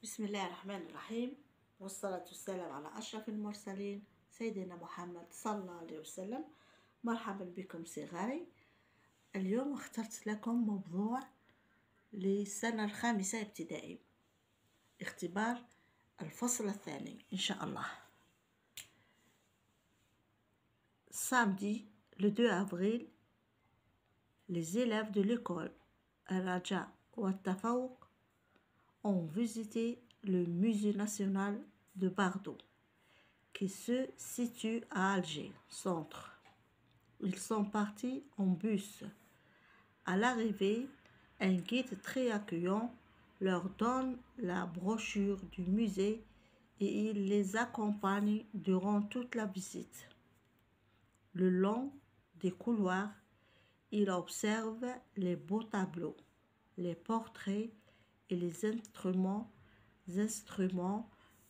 بسم الله الرحمن الرحيم، والصلاة والسلام على أشرف المرسلين سيدنا محمد صلى الله عليه وسلم. مرحبا بكم صغاري. اليوم اخترت لكم موضوع للسنة الخامسة ابتدائي، اختبار الفصل الثاني إن شاء الله. Samedi, le 2 avril, les élèves de l'école Al-Raja wa Tafawuq ont visité le musée national de Bardo, qui se situe à Alger, centre. Ils sont partis en bus. À l'arrivée, un guide très accueillant leur donne la brochure du musée et il les accompagne durant toute la visite. Le long des couloirs, il observe les beaux tableaux, les portraits et les instruments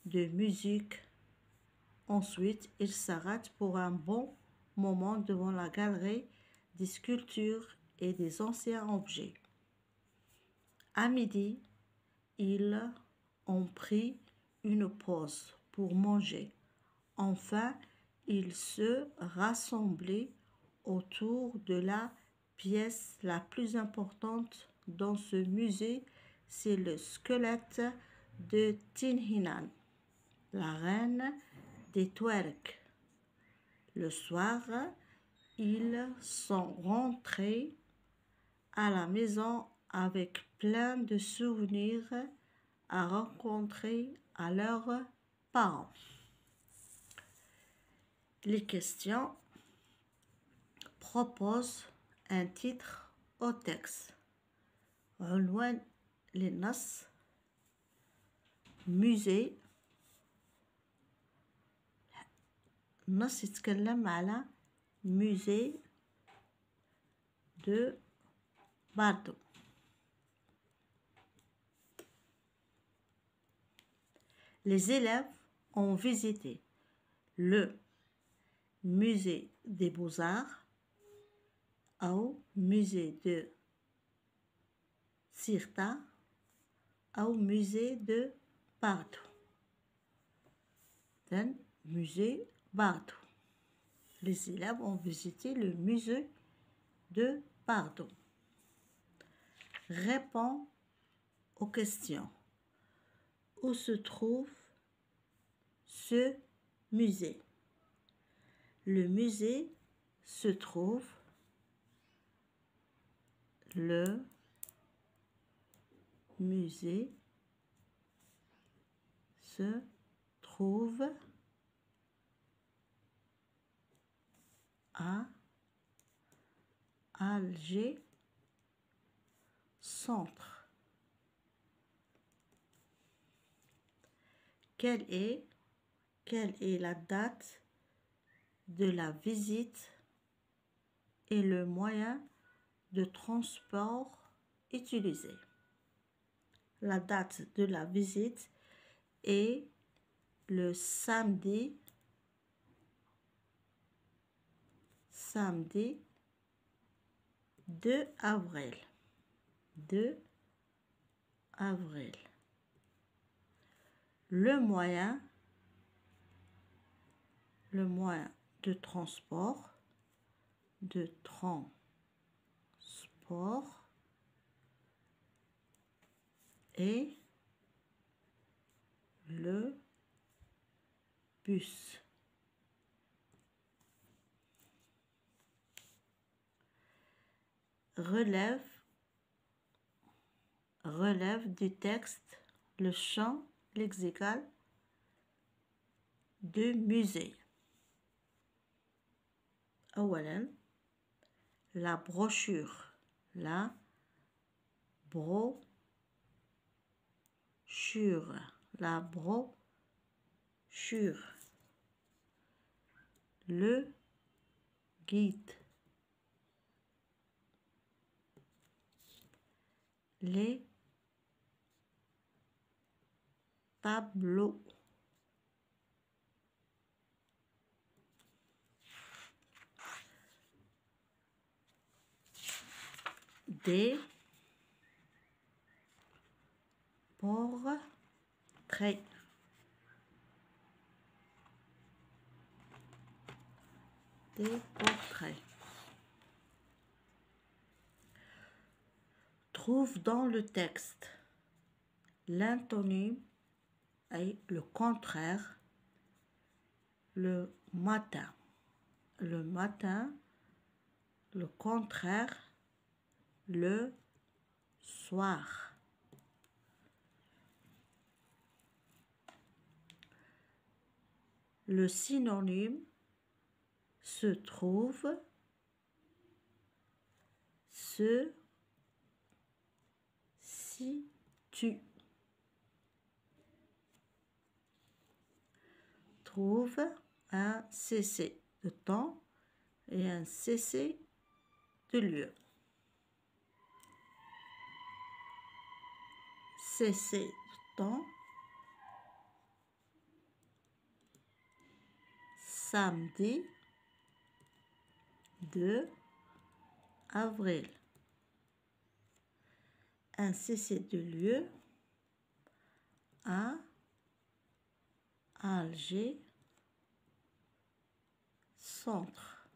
de musique. Ensuite, il s'arrête pour un bon moment devant la galerie des sculptures et des anciens objets. À midi, ils ont pris une pause pour manger. Enfin, ils se rassemblaient autour de la pièce la plus importante dans ce musée, c'est le squelette de Tinhinan, la reine des Touaregs. Le soir, ils sont rentrés à la maison avec plein de souvenirs à rencontrer à leurs parents. Les questions proposent un titre au texte. عنوان للنص musée. النص يتكلم على musée de Bardo. Les élèves ont visité le musée des beaux-arts ou musée de Sirta ou musée de Bardo. Then, musée Bardo. Les élèves ont visité le musée de Bardo. Réponds aux questions. Où se trouve ce musée? Le musée se trouve le musée se trouve à Alger centre. Quelle est la date de la visite et le moyen de transport utilisé? La date de la visite est le samedi 2 avril. 2 avril. Le moyen de transport est le bus. Relève du texte le champ lexical de musée. أولاً, la brochure. La brochure. La brochure. Le guide. Les tableaux. Des portraits. portraits. Des portraits. Trouve dans le texte l'antonyme et le contraire. Le matin. Le matin. Le contraire. Le soir. Le synonyme se trouve, se situe. Trouve un cessé de temps et un cessé de lieu. Cessé de temps. Samedi 2 avril. Un cessé de lieu à Alger Centre.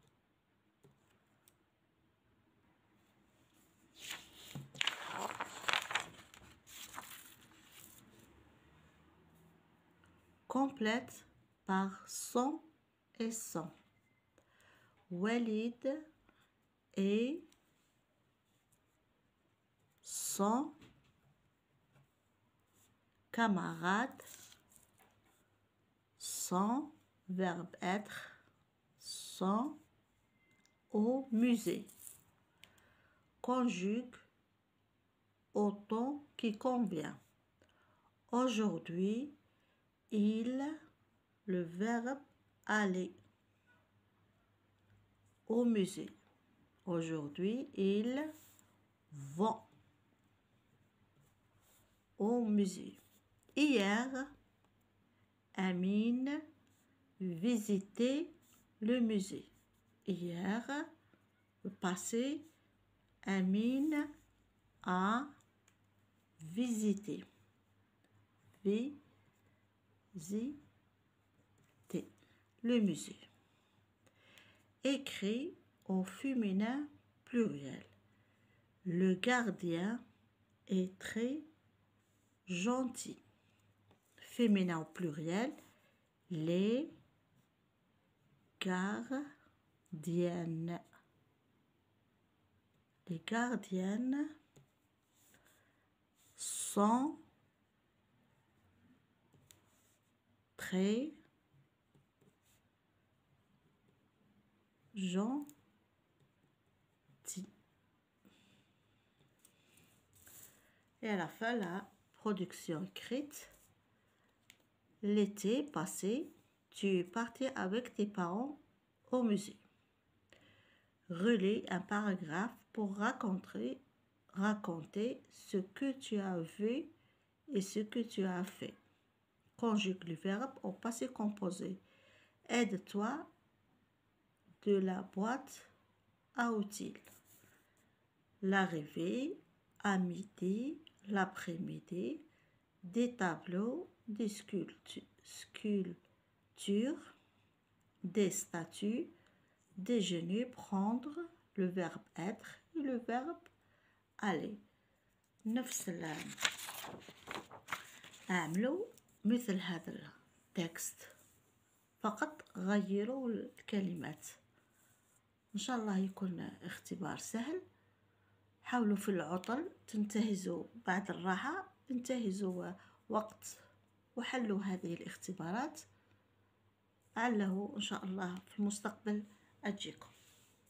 Complète par son et son. Walid et son camarade, son verbe être, son au musée. Conjugue au temps qui convient. Aujourd'hui, il, le verbe aller au musée. Aujourd'hui, ils vont au musée. Hier, Amine visitait le musée. Hier, le passé, Amine a visité. Visité le musée. Écrit au féminin pluriel. Le gardien est très gentil. Féminin au pluriel. Les gardiennes. Les gardiennes sont très gentilles. Et à la fin, la production écrite. L'été passé, tu es parti avec tes parents au musée. Relis un paragraphe pour raconter ce que tu as vu et ce que tu as fait. Conjugue le verbe au passé composé. Aide-toi de la boîte à outils. L'arrivée, à midi, l'après-midi, des tableaux, des sculptures, des statues, déjeuner, prendre, le verbe être et le verbe aller. نفس اعملوا مثل هذا التكست فقط غيروا الكلمات. ان شاء الله يكون اختبار سهل. حاولوا في العطل تنتهزوا بعد الراحة تنتهزوا وقت وحلوا هذه الاختبارات لعله إن شاء الله في المستقبل أجيكم.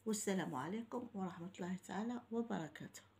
والسلام عليكم ورحمة الله تعالى وبركاته.